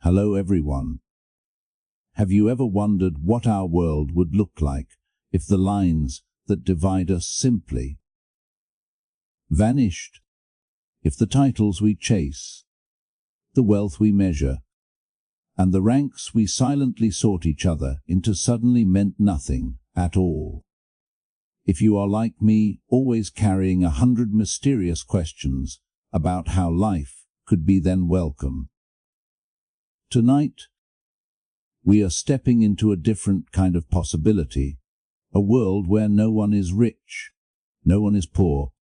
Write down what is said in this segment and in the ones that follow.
Hello everyone. Have you ever wondered what our world would look like if the lines that divide us simply vanished? If the titles we chase, the wealth we measure, and the ranks we silently sought each other into suddenly meant nothing at all? If you are like me, always carrying 100 mysterious questions about how life could be then welcome. Tonight, we are stepping into a different kind of possibility, a world where no one is rich, no one is poor,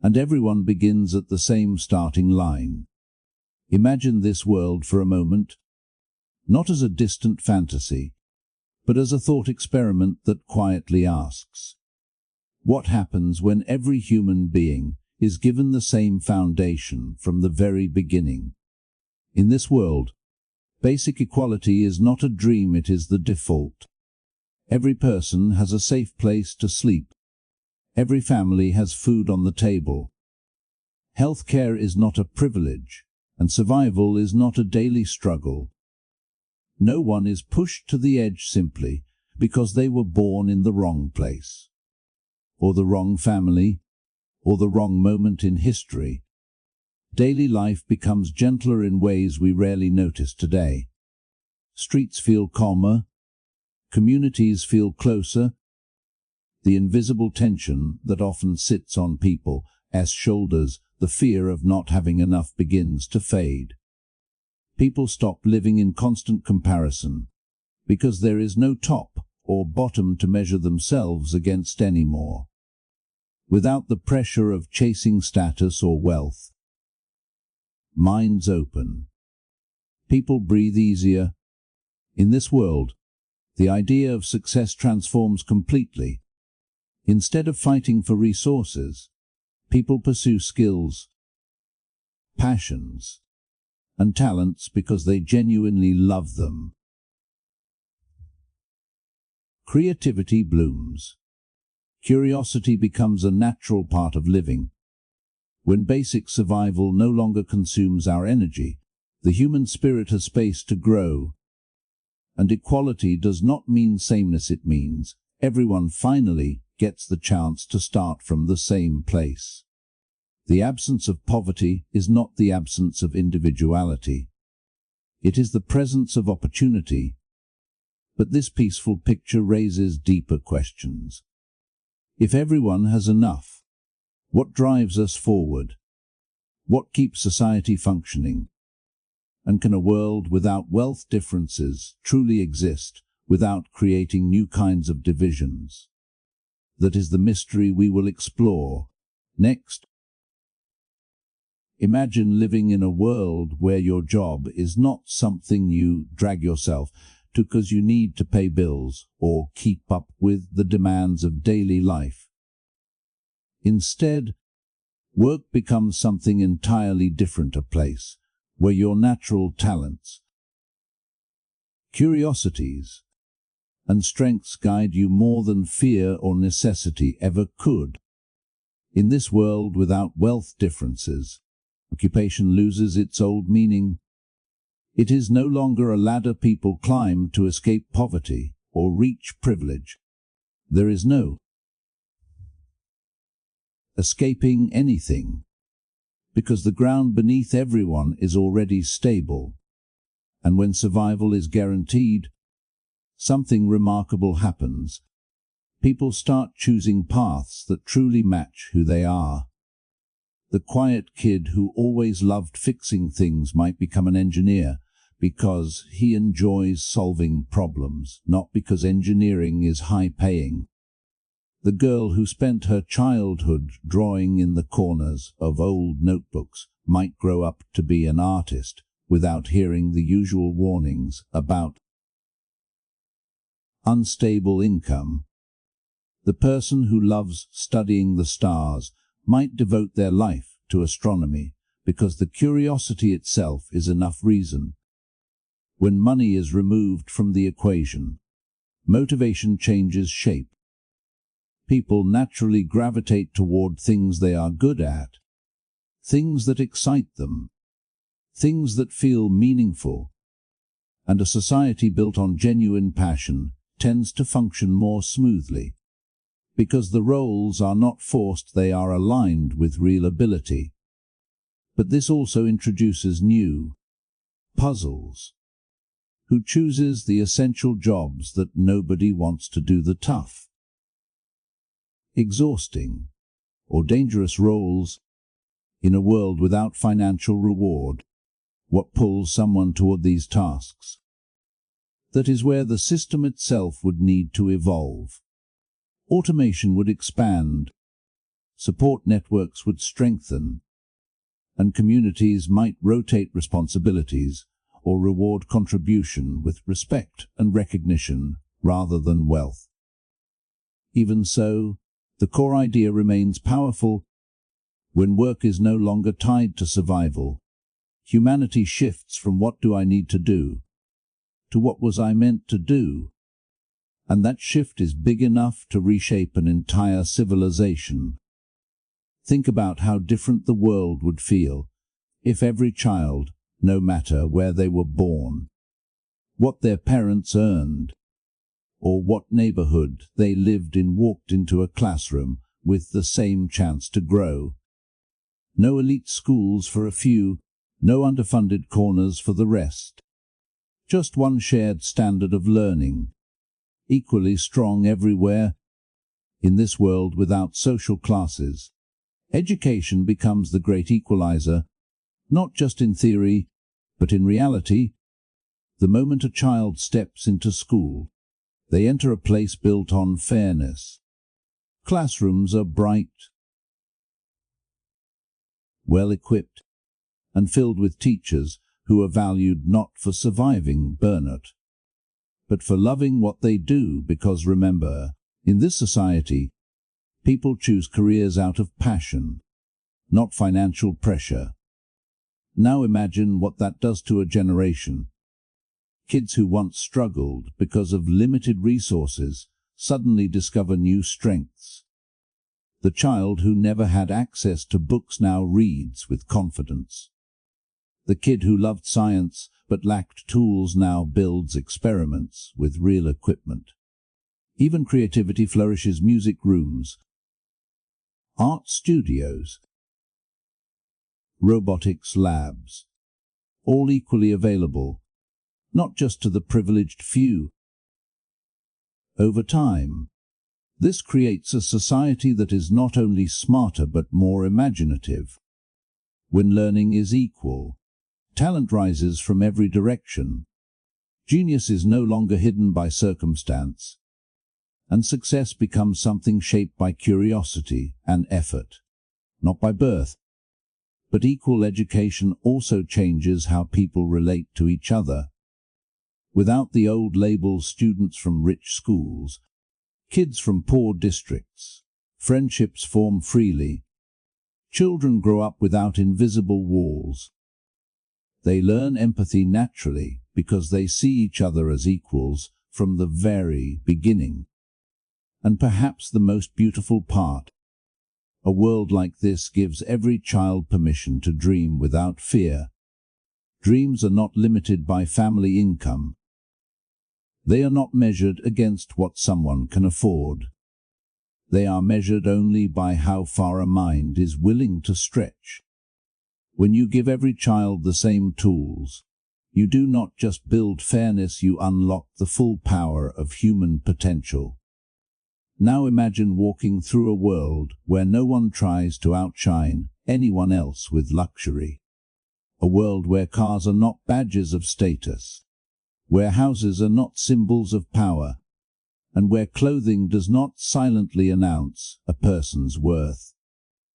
and everyone begins at the same starting line. Imagine this world for a moment, not as a distant fantasy, but as a thought experiment that quietly asks, what happens when every human being is given the same foundation from the very beginning? In this world, basic equality is not a dream, it is the default. Every person has a safe place to sleep. Every family has food on the table. Healthcare is not a privilege, and survival is not a daily struggle. No one is pushed to the edge simply because they were born in the wrong place, or the wrong family, or the wrong moment in history. Daily life becomes gentler in ways we rarely notice today. Streets feel calmer, communities feel closer. The invisible tension that often sits on people's shoulders, the fear of not having enough, begins to fade. People stop living in constant comparison because there is no top or bottom to measure themselves against anymore. Without the pressure of chasing status or wealth, minds open. People breathe easier. In this world, the idea of success transforms completely. Instead of fighting for resources, people pursue skills, passions, and talents because they genuinely love them. Creativity blooms. Curiosity becomes a natural part of living. When basic survival no longer consumes our energy, the human spirit has space to grow. And equality does not mean sameness, it means everyone finally gets the chance to start from the same place. The absence of poverty is not the absence of individuality. It is the presence of opportunity. But this peaceful picture raises deeper questions. If everyone has enough, what drives us forward? What keeps society functioning? And can a world without wealth differences truly exist without creating new kinds of divisions? That is the mystery we will explore next. Imagine living in a world where your job is not something you drag yourself to because you need to pay bills or keep up with the demands of daily life. Instead, work becomes something entirely different, a place where your natural talents, curiosities, and strengths guide you more than fear or necessity ever could. In this world without wealth differences, occupation loses its old meaning. It is no longer a ladder people climb to escape poverty or reach privilege. There is no escaping anything, because the ground beneath everyone is already stable. And when survival is guaranteed, something remarkable happens. People start choosing paths that truly match who they are. The quiet kid who always loved fixing things might become an engineer because he enjoys solving problems, not because engineering is high-paying. The girl who spent her childhood drawing in the corners of old notebooks might grow up to be an artist without hearing the usual warnings about unstable income. The person who loves studying the stars might devote their life to astronomy because the curiosity itself is enough reason. When money is removed from the equation, motivation changes shape. People naturally gravitate toward things they are good at, things that excite them, things that feel meaningful. and a society built on genuine passion tends to function more smoothly. Because the roles are not forced, they are aligned with real ability. But this also introduces new puzzles. Who chooses the essential jobs that nobody wants to do, the tough, exhausting, or dangerous roles? In a world without financial reward, what pulls someone toward these tasks? That is where the system itself would need to evolve. Automation would expand, support networks would strengthen, and communities might rotate responsibilities or reward contribution with respect and recognition rather than wealth. Even so, the core idea remains powerful. When work is no longer tied to survival, humanity shifts from "what do I need to do" to "what was I meant to do?" And that shift is big enough to reshape an entire civilization. Think about how different the world would feel if every child, no matter where they were born, what their parents earned, or what neighborhood they lived in, walked into a classroom with the same chance to grow. No elite schools for a few, no underfunded corners for the rest. Just one shared standard of learning, equally strong everywhere. In this world without social classes, education becomes the great equalizer, not just in theory, but in reality. The moment a child steps into school, they enter a place built on fairness. Classrooms are bright, well-equipped, and filled with teachers who are valued not for surviving burnout, but for loving what they do. Because remember, in this society, people choose careers out of passion, not financial pressure. Now imagine what that does to a generation. Kids who once struggled because of limited resources suddenly discover new strengths. The child who never had access to books now reads with confidence. The kid who loved science but lacked tools now builds experiments with real equipment. Even creativity flourishes. Music rooms, art studios, robotics labs, all equally available, not just to the privileged few. Over time, this creates a society that is not only smarter but more imaginative. When learning is equal, talent rises from every direction. Genius is no longer hidden by circumstance, and success becomes something shaped by curiosity and effort, not by birth. But equal education also changes how people relate to each other. Without the old labels, students from rich schools, kids from poor districts, friendships form freely. Children grow up without invisible walls. They learn empathy naturally because they see each other as equals from the very beginning. And perhaps the most beautiful part, a world like this gives every child permission to dream without fear. Dreams are not limited by family income. They are not measured against what someone can afford. They are measured only by how far a mind is willing to stretch. When you give every child the same tools, you do not just build fairness, you unlock the full power of human potential. Now imagine walking through a world where no one tries to outshine anyone else with luxury. A world where cars are not badges of status, where houses are not symbols of power, and where clothing does not silently announce a person's worth.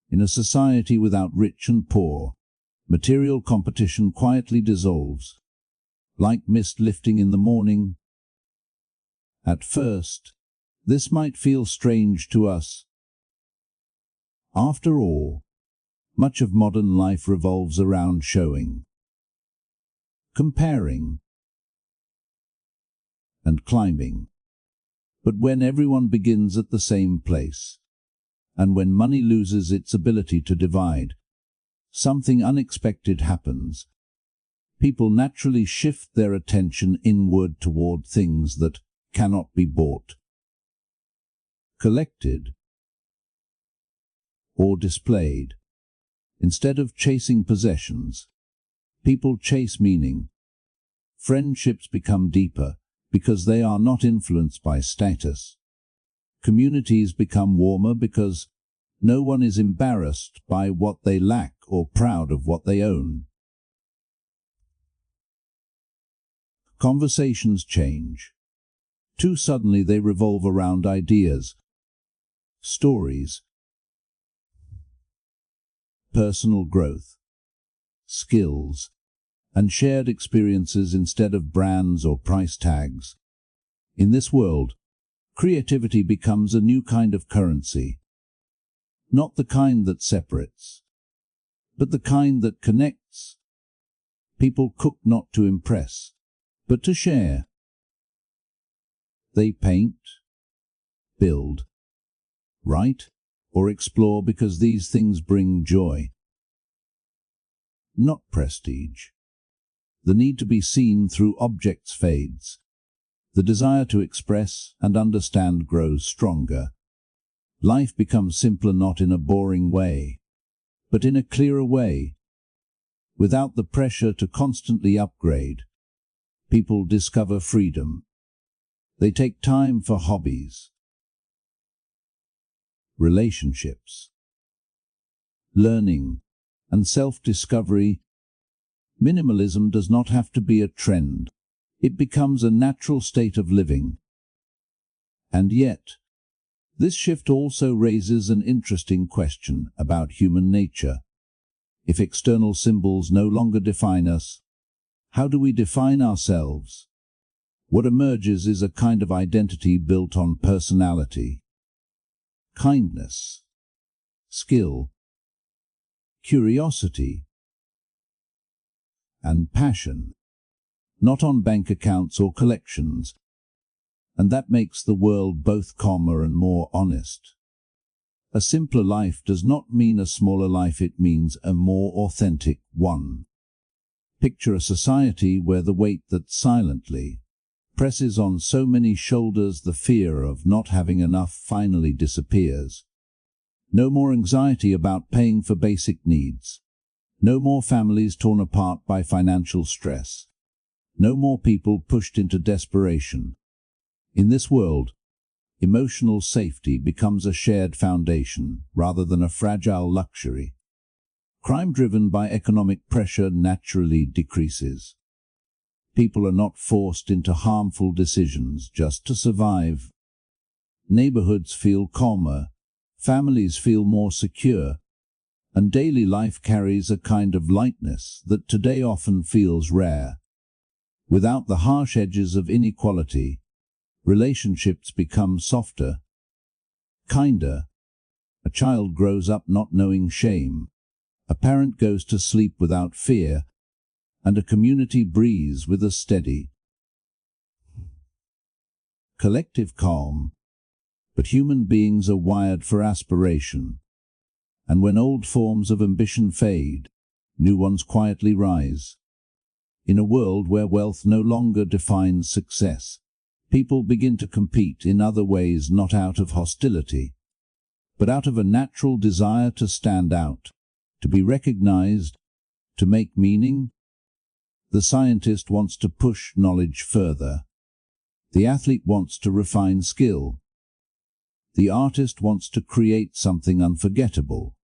In a society without rich and poor, material competition quietly dissolves, like mist lifting in the morning. At first, this might feel strange to us. After all, much of modern life revolves around showing, comparing, and climbing. But when everyone begins at the same place, and when money loses its ability to divide, something unexpected happens. People naturally shift their attention inward toward things that cannot be bought, collected, or displayed. Instead of chasing possessions, people chase meaning. Friendships become deeper because they are not influenced by status. Communities become warmer because no one is embarrassed by what they lack or proud of what they own. Conversations change. Too suddenly they revolve around ideas, stories, personal growth, skills, and shared experiences instead of brands or price tags. In this world, creativity becomes a new kind of currency. Not the kind that separates, but the kind that connects. People cook not to impress, but to share. They paint, build, write, or explore because these things bring joy, not prestige. The need to be seen through objects fades. The desire to express and understand grows stronger. Life becomes simpler not in a boring way, but in a clearer way. Without the pressure to constantly upgrade, people discover freedom. They take time for hobbies, relationships, learning, and self-discovery. Minimalism does not have to be a trend. It becomes a natural state of living. And yet, this shift also raises an interesting question about human nature. If external symbols no longer define us, how do we define ourselves? What emerges is a kind of identity built on personality, kindness, skill, curiosity, and passion, not on bank accounts or collections. And that makes the world both calmer and more honest. A simpler life does not mean a smaller life, it means a more authentic one. Picture a society where the weight that silently presses on so many shoulders, the fear of not having enough, finally disappears. No more anxiety about paying for basic needs. No more families torn apart by financial stress. No more people pushed into desperation. In this world, emotional safety becomes a shared foundation rather than a fragile luxury. Crime driven by economic pressure naturally decreases. People are not forced into harmful decisions just to survive. Neighborhoods feel calmer, families feel more secure, and daily life carries a kind of lightness that today often feels rare. Without the harsh edges of inequality, relationships become softer, kinder. A child grows up not knowing shame. A parent goes to sleep without fear, and a community breathes with a steady, collective calm. But human beings are wired for aspiration. And when old forms of ambition fade, new ones quietly rise. In a world where wealth no longer defines success, people begin to compete in other ways, not out of hostility, but out of a natural desire to stand out, to be recognized, to make meaning. The scientist wants to push knowledge further. The athlete wants to refine skill. The artist wants to create something unforgettable.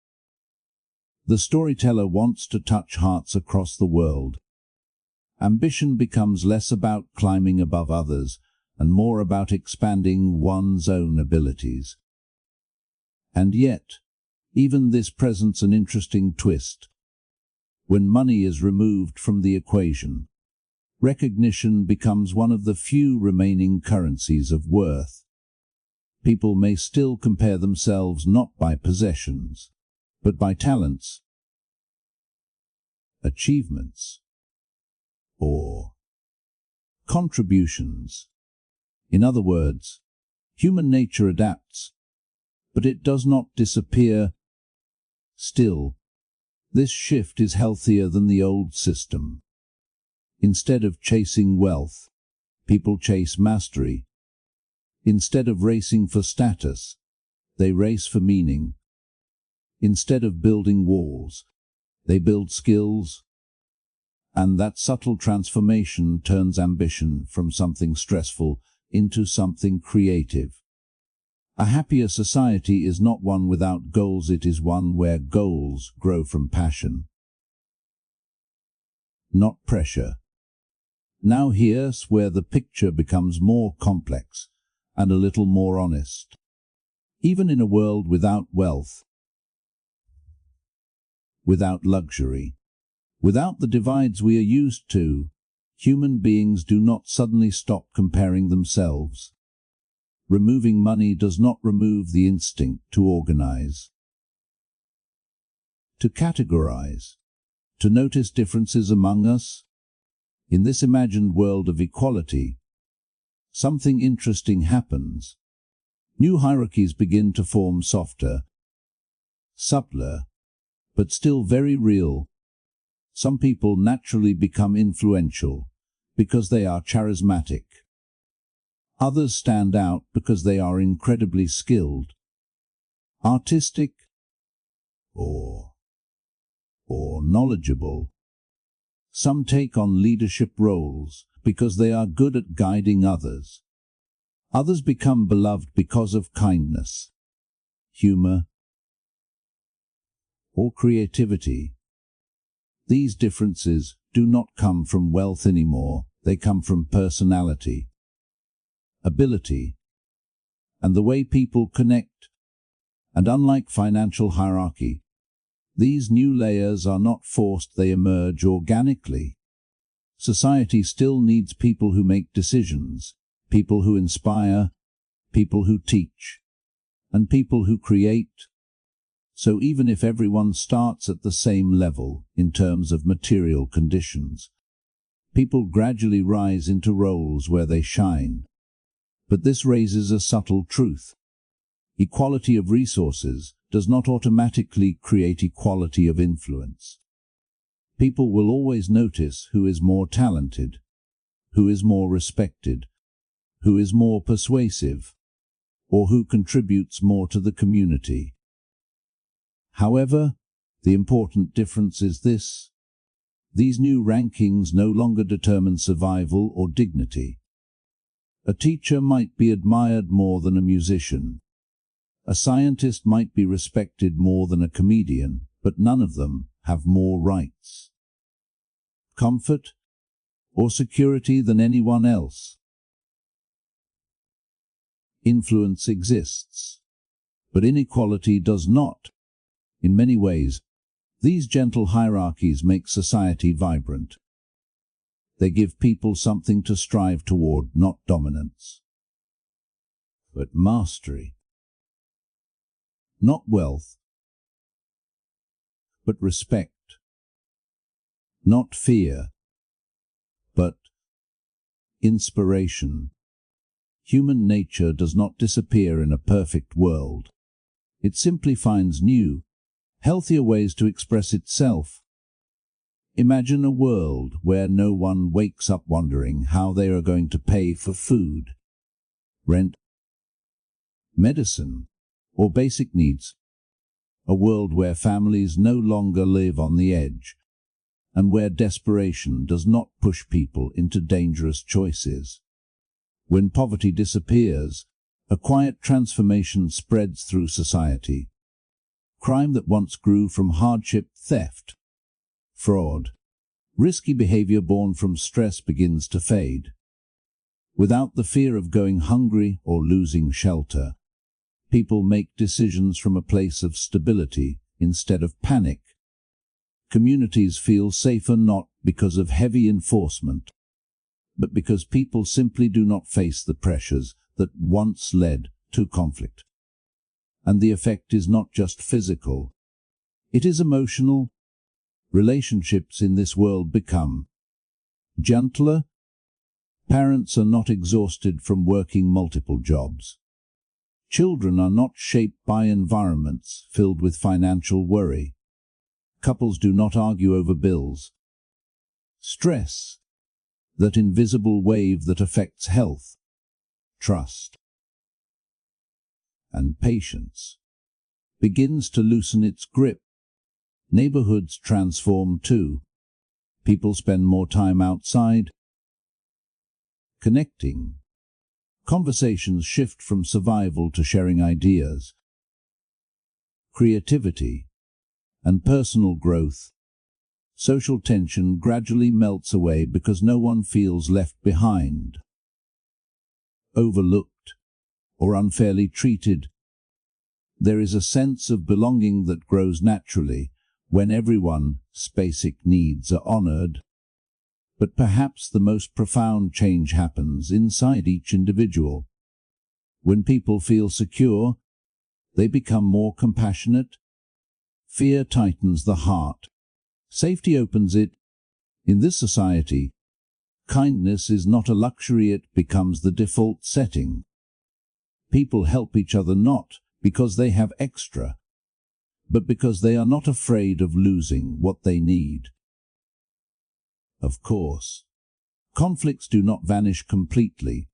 The storyteller wants to touch hearts across the world. Ambition becomes less about climbing above others and more about expanding one's own abilities. And yet, even this presents an interesting twist. When money is removed from the equation, recognition becomes one of the few remaining currencies of worth. People may still compare themselves not by possessions, but by talents, achievements, or contributions. In other words, human nature adapts, but it does not disappear. Still, this shift is healthier than the old system. Instead of chasing wealth, people chase mastery. Instead of racing for status, they race for meaning. Instead of building walls, they build skills. And that subtle transformation turns ambition from something stressful into something creative. A happier society is not one without goals, it is one where goals grow from passion, not pressure. Now here's where the picture becomes more complex and a little more honest. Even in a world without wealth, without luxury, without the divides we are used to, human beings do not suddenly stop comparing themselves. Removing money does not remove the instinct to organize, to categorize, to notice differences among us. In this imagined world of equality, something interesting happens. New hierarchies begin to form, softer, subtler, but still very real. Some people naturally become influential because they are charismatic. Others stand out because they are incredibly skilled, artistic, or knowledgeable. Some take on leadership roles because they are good at guiding others. Others become beloved because of kindness, humor, or creativity. These differences do not come from wealth anymore, they come from personality, ability, and the way people connect. And unlike financial hierarchy, these new layers are not forced, they emerge organically. Society still needs people who make decisions, people who inspire, people who teach, and people who create. So even if everyone starts at the same level in terms of material conditions, people gradually rise into roles where they shine. But this raises a subtle truth. Equality of resources does not automatically create equality of influence. People will always notice who is more talented, who is more respected, who is more persuasive, or who contributes more to the community. However, the important difference is this: these new rankings no longer determine survival or dignity. A teacher might be admired more than a musician. A scientist might be respected more than a comedian, but none of them have more rights, comfort, or security than anyone else. Influence exists, but inequality does not. In many ways, these gentle hierarchies make society vibrant. They give people something to strive toward, not dominance, but mastery. Not wealth, but respect. Not fear, but inspiration. Human nature does not disappear in a perfect world. It simply finds new, healthier ways to express itself. Imagine a world where no one wakes up wondering how they are going to pay for food, rent, medicine, or basic needs. A world where families no longer live on the edge, and where desperation does not push people into dangerous choices. When poverty disappears, a quiet transformation spreads through society. Crime that once grew from hardship, theft, fraud, risky behavior born from stress begins to fade. Without the fear of going hungry or losing shelter, people make decisions from a place of stability instead of panic. Communities feel safer not because of heavy enforcement, but because people simply do not face the pressures that once led to conflict. And the effect is not just physical, it is emotional. Relationships in this world become gentler. Parents are not exhausted from working multiple jobs. Children are not shaped by environments filled with financial worry. Couples do not argue over bills, stress, that invisible wave that affects health, trust, and patience, begins to loosen its grip. Neighborhoods transform too. People spend more time outside, connecting. Conversations shift from survival to sharing ideas, creativity, and personal growth. Social tension gradually melts away because no one feels left behind, overlooked, or unfairly treated. There is a sense of belonging that grows naturally when everyone's basic needs are honored. But perhaps the most profound change happens inside each individual. When people feel secure, they become more compassionate. Fear tightens the heart. Safety opens it. In this society, kindness is not a luxury, it becomes the default setting. People help each other not because they have extra, but because they are not afraid of losing what they need. Of course, conflicts do not vanish completely.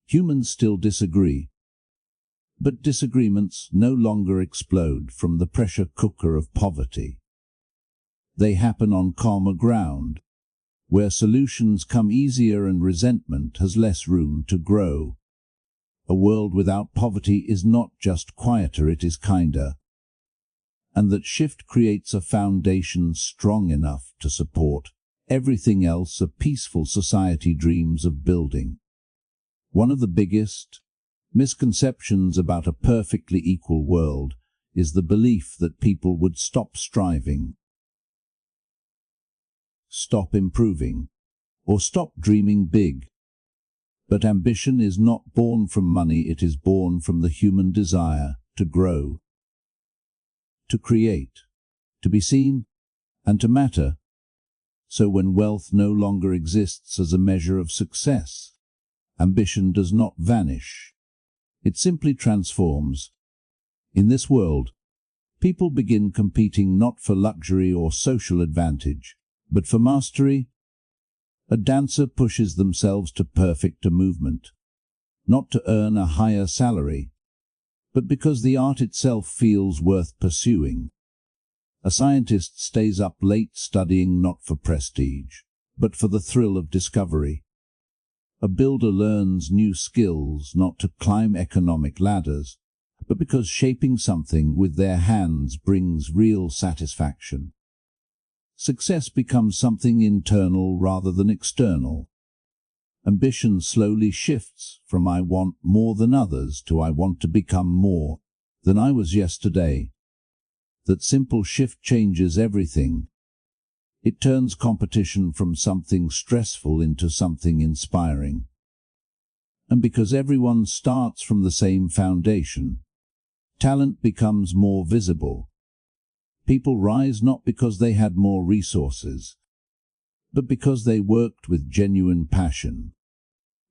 Humans still disagree. But disagreements no longer explode from the pressure cooker of poverty. They happen on calmer ground, where solutions come easier and resentment has less room to grow. A world without poverty is not just quieter, it is kinder. And that shift creates a foundation strong enough to support everything else a peaceful society dreams of building. One of the biggest misconceptions about a perfectly equal world is the belief that people would stop striving, stop improving, or stop dreaming big. But ambition is not born from money, it is born from the human desire to grow, to create, to be seen, and to matter. So when wealth no longer exists as a measure of success, ambition does not vanish. It simply transforms. In this world, people begin competing not for luxury or social advantage, but for mastery. A dancer pushes themselves to perfect a movement, not to earn a higher salary, but because the art itself feels worth pursuing. A scientist stays up late studying not for prestige, but for the thrill of discovery. A builder learns new skills not to climb economic ladders, but because shaping something with their hands brings real satisfaction. Success becomes something internal rather than external. Ambition slowly shifts from I want more than others to I want to become more than I was yesterday. That simple shift changes everything. It turns competition from something stressful into something inspiring. And because everyone starts from the same foundation, talent becomes more visible. People rise not because they had more resources, but because they worked with genuine passion.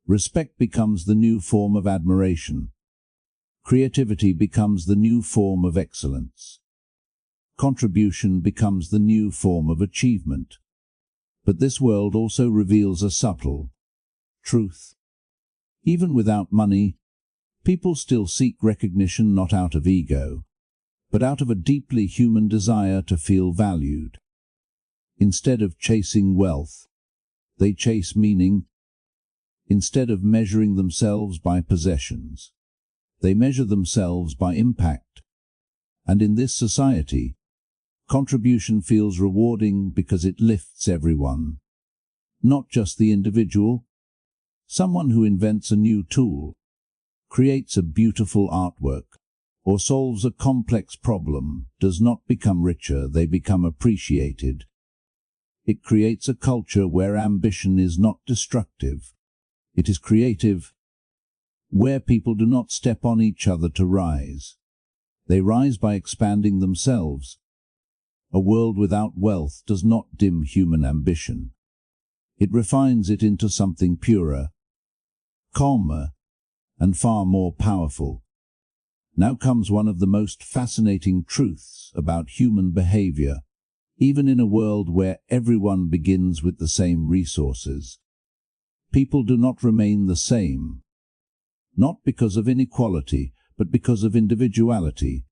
Respect becomes the new form of admiration. Creativity becomes the new form of excellence. Contribution becomes the new form of achievement. But this world also reveals a subtle truth. Even without money, people still seek recognition not out of ego, but out of a deeply human desire to feel valued. Instead of chasing wealth, they chase meaning. Instead of measuring themselves by possessions, they measure themselves by impact. And in this society, contribution feels rewarding because it lifts everyone, not just the individual. Someone who invents a new tool, creates a beautiful artwork, or solves a complex problem does not become richer, they become appreciated. It creates a culture where ambition is not destructive, it is creative, where people do not step on each other to rise. They rise by expanding themselves. A world without wealth does not dim human ambition. It refines it into something purer, calmer, and far more powerful. Now comes one of the most fascinating truths about human behavior. Even in a world where everyone begins with the same resources, people do not remain the same. Not because of inequality, but because of individuality.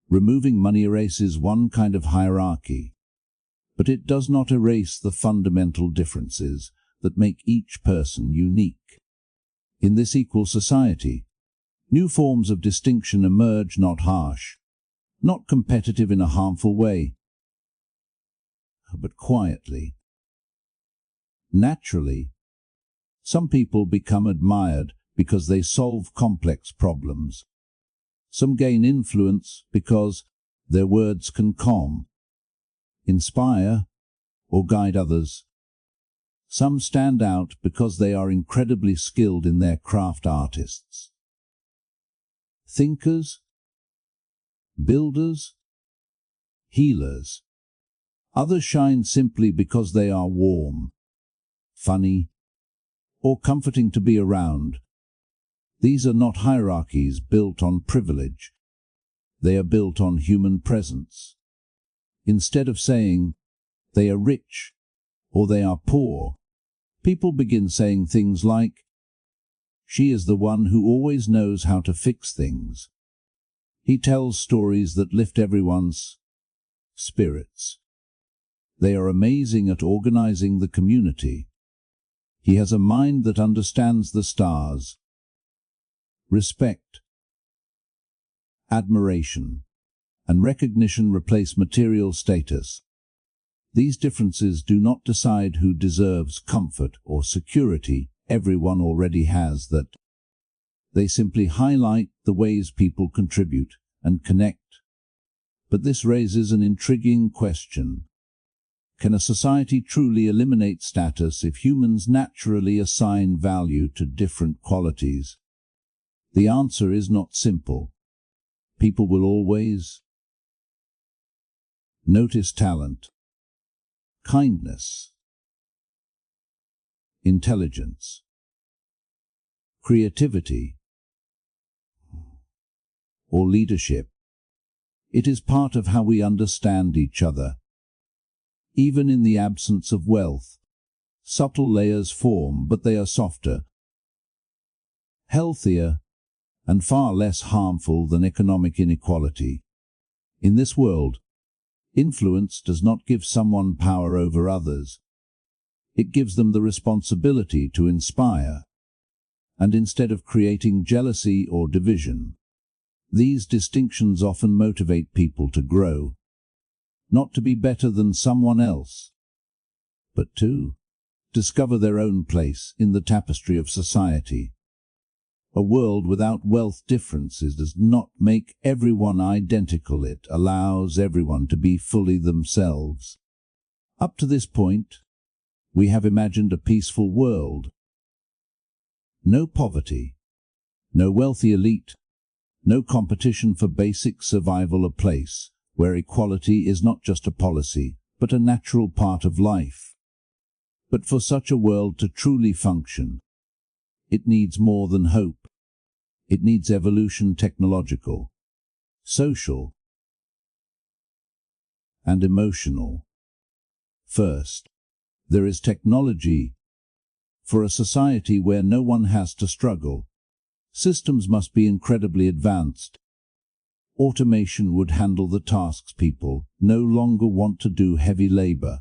Removing money erases one kind of hierarchy, but it does not erase the fundamental differences that make each person unique. In this equal society, new forms of distinction emerge, not harsh, not competitive in a harmful way, but quietly. Naturally, some people become admired because they solve complex problems. Some gain influence because their words can calm, inspire, or guide others. Some stand out because they are incredibly skilled in their craft, artists, thinkers, builders, healers. Others shine simply because they are warm, funny, or comforting to be around. These are not hierarchies built on privilege. They are built on human presence. Instead of saying, they are rich or they are poor, people begin saying things like, she is the one who always knows how to fix things. He tells stories that lift everyone's spirits. They are amazing at organizing the community. He has a mind that understands the stars. Respect, admiration, and recognition replace material status. These differences do not decide who deserves comfort or security. Everyone already has that. They simply highlight the ways people contribute and connect. But this raises an intriguing question. Can a society truly eliminate status if humans naturally assign value to different qualities? The answer is not simple. People will always notice talent, kindness, intelligence, creativity, or leadership. It is part of how we understand each other. Even in the absence of wealth, subtle layers form, but they are softer, healthier, and far less harmful than economic inequality. In this world, influence does not give someone power over others. It gives them the responsibility to inspire. And instead of creating jealousy or division, these distinctions often motivate people to grow, not to be better than someone else, but to discover their own place in the tapestry of society. A world without wealth differences does not make everyone identical. It allows everyone to be fully themselves. Up to this point, we have imagined a peaceful world. No poverty, no wealthy elite, no competition for basic survival, a place where equality is not just a policy, but a natural part of life. But for such a world to truly function, it needs more than hope. It needs evolution, technological, social, and emotional. First, there is technology. For a society where no one has to struggle, systems must be incredibly advanced. Automation would handle the tasks people no longer want to do: heavy labor,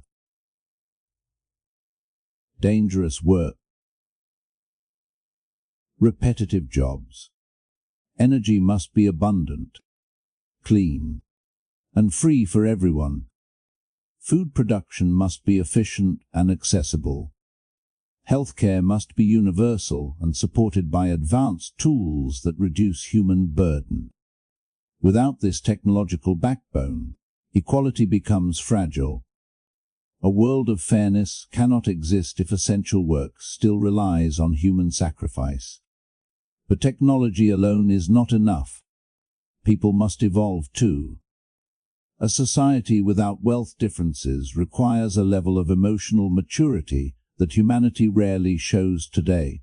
dangerous work, repetitive jobs. Energy must be abundant, clean, and free for everyone. Food production must be efficient and accessible. Healthcare must be universal and supported by advanced tools that reduce human burden. Without this technological backbone, equality becomes fragile. A world of fairness cannot exist if essential work still relies on human sacrifice. But technology alone is not enough. People must evolve too. A society without wealth differences requires a level of emotional maturity that humanity rarely shows today.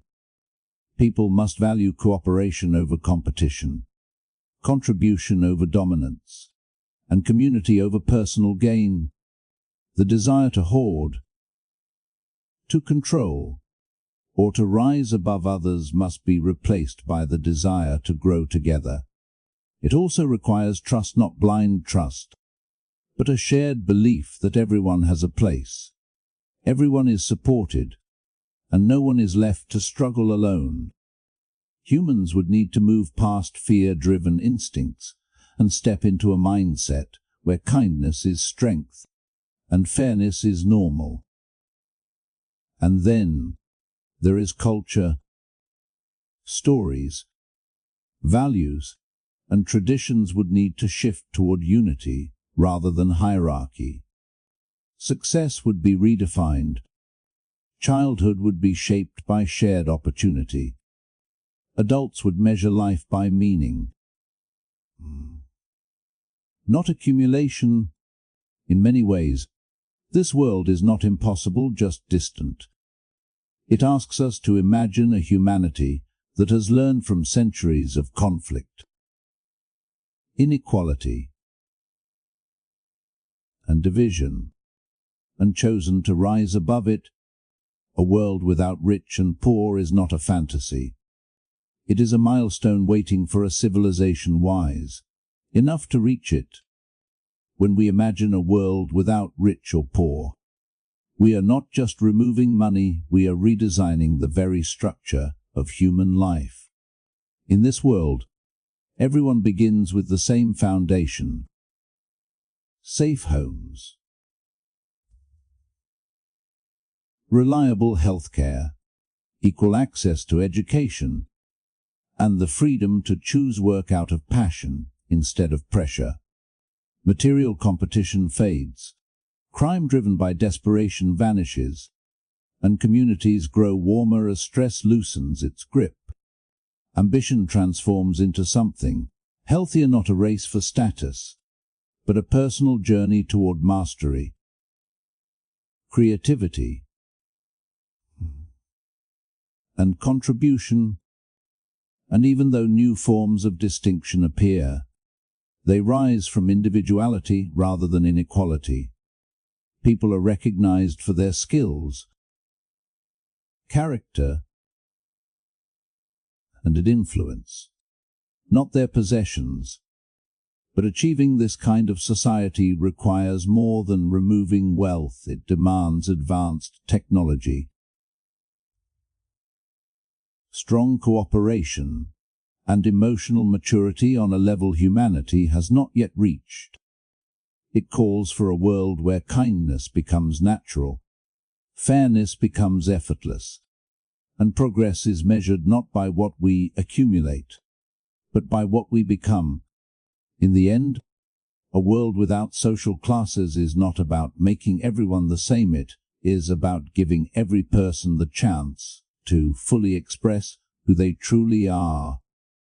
People must value cooperation over competition, contribution over dominance, and community over personal gain. The desire to hoard, to control, or to rise above others must be replaced by the desire to grow together. It also requires trust, not blind trust, but a shared belief that everyone has a place. Everyone is supported, and no one is left to struggle alone. Humans would need to move past fear-driven instincts and step into a mindset where kindness is strength and fairness is normal. And then there is culture, stories, values, and traditions would need to shift toward unity rather than hierarchy. Success would be redefined. Childhood would be shaped by shared opportunity. Adults would measure life by meaning, not accumulation. In many ways, this world is not impossible, just distant. It asks us to imagine a humanity that has learned from centuries of conflict, inequality, and division, and chosen to rise above it. A world without rich and poor is not a fantasy. It is a milestone waiting for a civilization wise enough to reach it. When we imagine a world without rich or poor, we are not just removing money, we are redesigning the very structure of human life. In this world, everyone begins with the same foundation: safe homes, reliable healthcare, equal access to education, and the freedom to choose work out of passion instead of pressure. Material competition fades, crime driven by desperation vanishes, and communities grow warmer as stress loosens its grip. Ambition transforms into something healthier, not a race for status, but a personal journey toward mastery. Creativity and contribution. And even though new forms of distinction appear, they rise from individuality rather than inequality. People are recognized for their skills, character, and influence, not their possessions. But achieving this kind of society requires more than removing wealth. It demands advanced technology, strong cooperation, and emotional maturity on a level humanity has not yet reached. It calls for a world where kindness becomes natural, fairness becomes effortless, and progress is measured not by what we accumulate, but by what we become. In the end, a world without social classes is not about making everyone the same. It is about giving every person the chance to fully express who they truly are.